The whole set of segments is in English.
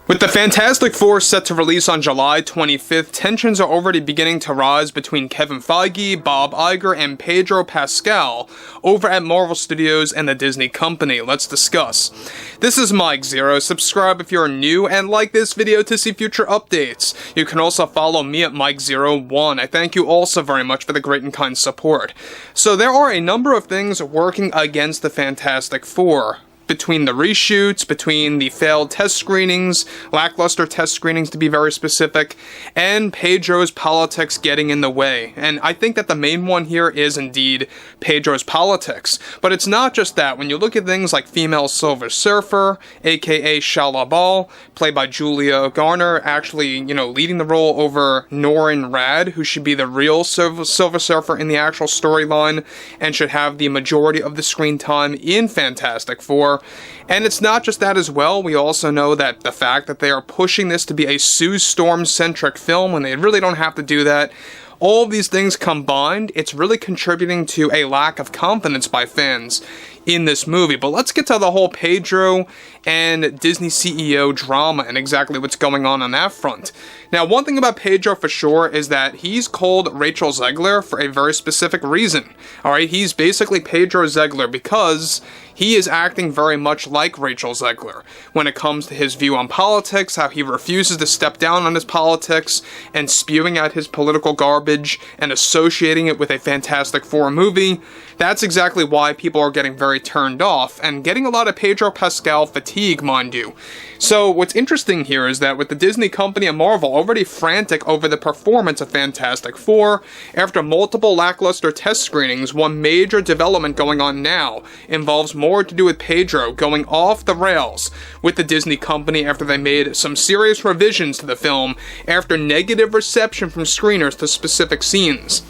With the Fantastic Four set to release on July 25th, tensions are already beginning to rise between Kevin Feige, Bob Iger, and Pedro Pascal over at Marvel Studios and the Disney company. Let's discuss. This is Mike Zero. Subscribe if you're new and like this video to see future updates. You can also follow me at Mike01. I thank you also very much for the great and kind support. So there are a number of things working against the Fantastic Four. Between the reshoots, between the failed test screenings, lackluster test screenings to be very specific, and Pedro's politics getting in the way. And I think that the main one here is indeed Pedro's politics. But it's not just that. When you look at things like female Silver Surfer, aka Shala Ball, played by Julia Garner, actually, leading the role over Norrin Rad, who should be the real Silver Surfer in the actual storyline, and should have the majority of the screen time in Fantastic Four. And it's not just that as well. We also know that the fact that they are pushing this to be a Sue Storm-centric film when they really don't have to do that. All of these things combined, it's really contributing to a lack of confidence by fans in this movie. But let's get to the whole Pedro and Disney CEO drama and exactly what's going on that front. Now, one thing about Pedro for sure is that he's called Rachel Zegler for a very specific reason. Alright, he's basically Pedro Zegler because he is acting very much like Rachel Zegler when it comes to his view on politics, how he refuses to step down on his politics, and spewing out his political garbage and associating it with a Fantastic Four movie. That's exactly why people are getting very turned off, and getting a lot of Pedro Pascal fatigue, mind you. So what's interesting here is that with the Disney company and Marvel already frantic over the performance of Fantastic Four, after multiple lackluster test screenings, one major development going on now involves more to do with Pedro going off the rails with the Disney company after they made some serious revisions to the film after negative reception from screeners to specific scenes.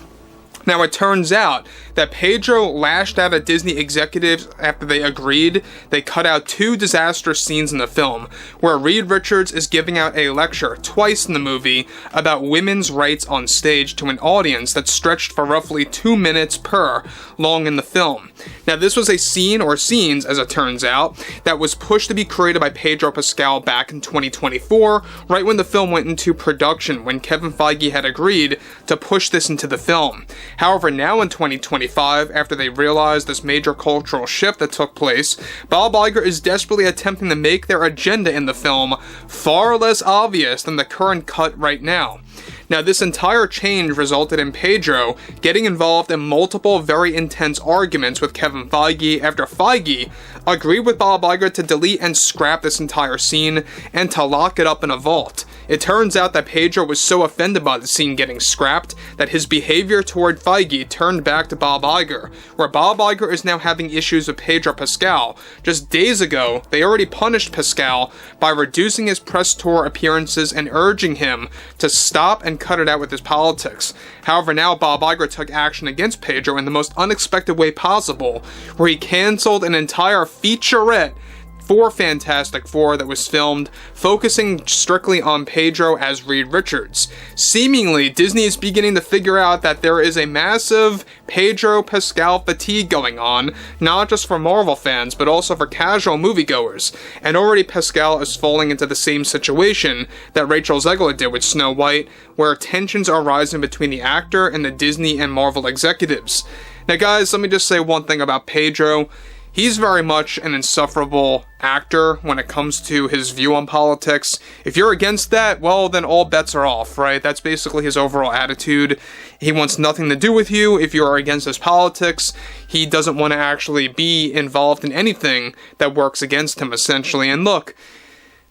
Now, it turns out that Pedro lashed out at Disney executives after they agreed they cut out two disastrous scenes in the film, where Reed Richards is giving out a lecture twice in the movie about women's rights on stage to an audience that stretched for roughly 2 minutes per long in the film. Now, this was a scene, or scenes as it turns out, that was pushed to be created by Pedro Pascal back in 2024, right when the film went into production, when Kevin Feige had agreed to push this into the film. However, now in 2025, after they realized this major cultural shift that took place, Bob Iger is desperately attempting to make their agenda in the film far less obvious than the current cut right now. Now, this entire change resulted in Pedro getting involved in multiple very intense arguments with Kevin Feige after Feige agreed with Bob Iger to delete and scrap this entire scene and to lock it up in a vault. It turns out that Pedro was so offended by the scene getting scrapped that his behavior toward Feige turned back to Bob Iger, where Bob Iger is now having issues with Pedro Pascal. Just days ago, they already punished Pascal by reducing his press tour appearances and urging him to stop and cut it out with his politics. However, now Bob Iger took action against Pedro in the most unexpected way possible, where he canceled an entire featurette for Fantastic Four that was filmed, focusing strictly on Pedro as Reed Richards. Seemingly, Disney is beginning to figure out that there is a massive Pedro Pascal fatigue going on, not just for Marvel fans, but also for casual moviegoers. And already Pascal is falling into the same situation that Rachel Zegler did with Snow White, where tensions are rising between the actor and the Disney and Marvel executives. Now guys, let me just say one thing about Pedro. He's very much an insufferable actor when it comes to his view on politics. If you're against that, well, then all bets are off, right? That's basically his overall attitude. He wants nothing to do with you if you are against his politics. He doesn't want to actually be involved in anything that works against him, essentially. And look,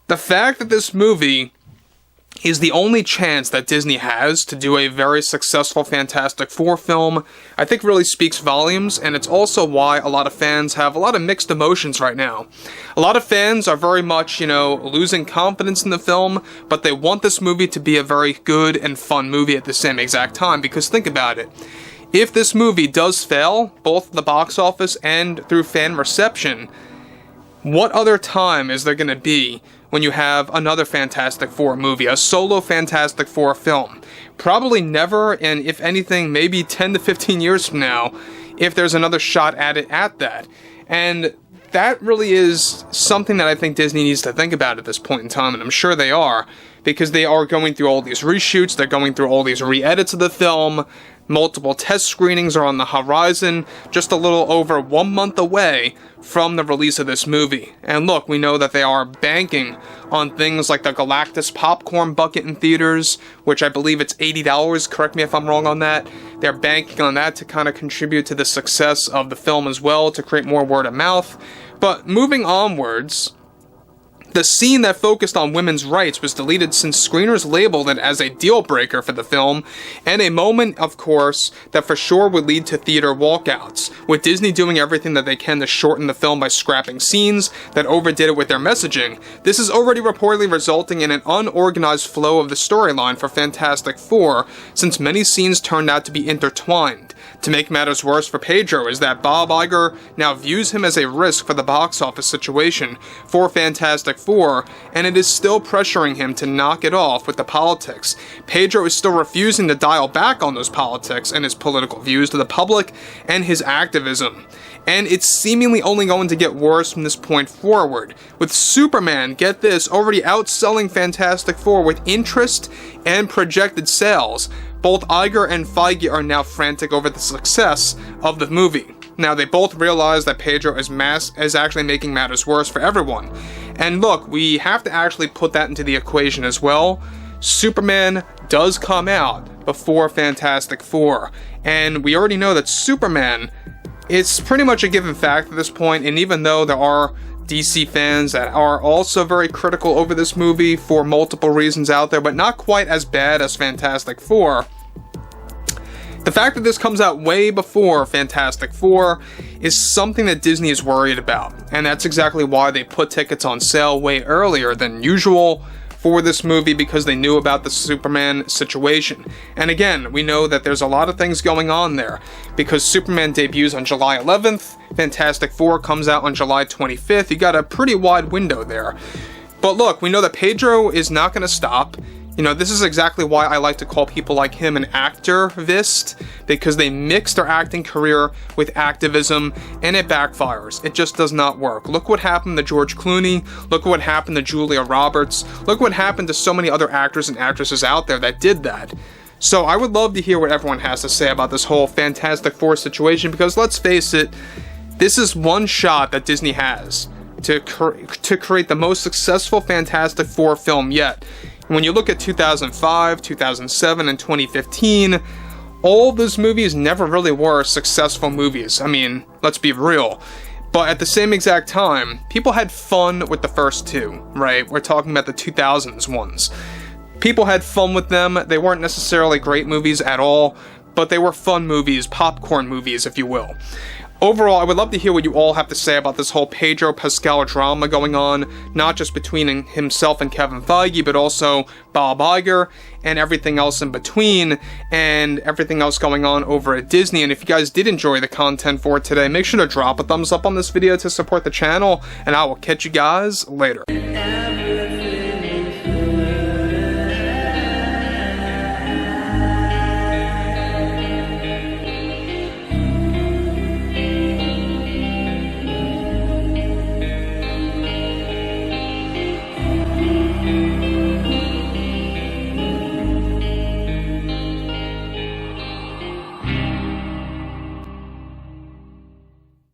the fact that this movie is the only chance that Disney has to do a very successful Fantastic Four film, I think really speaks volumes, and it's also why a lot of fans have a lot of mixed emotions right now. A lot of fans are very much, losing confidence in the film, but they want this movie to be a very good and fun movie at the same exact time, because think about it. If this movie does fail, both at the box office and through fan reception, what other time is there going to be when you have another Fantastic Four movie, a solo Fantastic Four film? Probably never, and if anything, maybe 10 to 15 years from now, if there's another shot at it at that. And that really is something that I think Disney needs to think about at this point in time, and I'm sure they are, because they are going through all these reshoots, they're going through all these re-edits of the film, multiple test screenings are on the horizon, just a little over 1 month away from the release of this movie. And look, we know that they are banking on things like the Galactus popcorn bucket in theaters, which I believe it's $80, correct me if I'm wrong on that. They're banking on that to kind of contribute to the success of the film as well, to create more word of mouth. But moving onwards, the scene that focused on women's rights was deleted since screeners labeled it as a deal breaker for the film, and a moment, of course, that for sure would lead to theater walkouts, with Disney doing everything that they can to shorten the film by scrapping scenes that overdid it with their messaging. This is already reportedly resulting in an unorganized flow of the storyline for Fantastic Four, since many scenes turned out to be intertwined. To make matters worse for Pedro is that Bob Iger now views him as a risk for the box office situation for Fantastic Four, and it is still pressuring him to knock it off with the politics. Pedro is still refusing to dial back on those politics and his political views to the public and his activism. And it's seemingly only going to get worse from this point forward, with Superman, get this, already outselling Fantastic Four with interest and projected sales. Both Iger and Feige are now frantic over the success of the movie. Now, they both realize that Pedro is actually making matters worse for everyone. And look, we have to actually put that into the equation as well. Superman does come out before Fantastic Four, and we already know that Superman, it's pretty much a given fact at this point, and even though there are DC fans that are also very critical over this movie for multiple reasons out there, but not quite as bad as Fantastic Four, the fact that this comes out way before Fantastic Four is something that Disney is worried about, and that's exactly why they put tickets on sale way earlier than usual for this movie, because they knew about the Superman situation. And again, we know that there's a lot of things going on there, because Superman debuts on July 11th, Fantastic Four comes out on July 25th, you got a pretty wide window there. But look, we know that Pedro is not going to stop. You know, this is exactly why I like to call people like him an activist, because they mix their acting career with activism, and it backfires. It just does not work. Look what happened to George Clooney, look what happened to Julia Roberts, look what happened to so many other actors and actresses out there that did that. So I would love to hear what everyone has to say about this whole Fantastic Four situation, because let's face it, this is one shot that Disney has to create the most successful Fantastic Four film yet. When you look at 2005, 2007, and 2015, all those movies never really were successful movies. I mean, let's be real. But at the same exact time, people had fun with the first two, right? We're talking about the 2000s ones. People had fun with them. They weren't necessarily great movies at all, but they were fun movies, popcorn movies, if you will. Overall, I would love to hear what you all have to say about this whole Pedro Pascal drama going on, not just between himself and Kevin Feige, but also Bob Iger and everything else in between, and everything else going on over at Disney. And if you guys did enjoy the content for today, make sure to drop a thumbs up on this video to support the channel, and I will catch you guys later.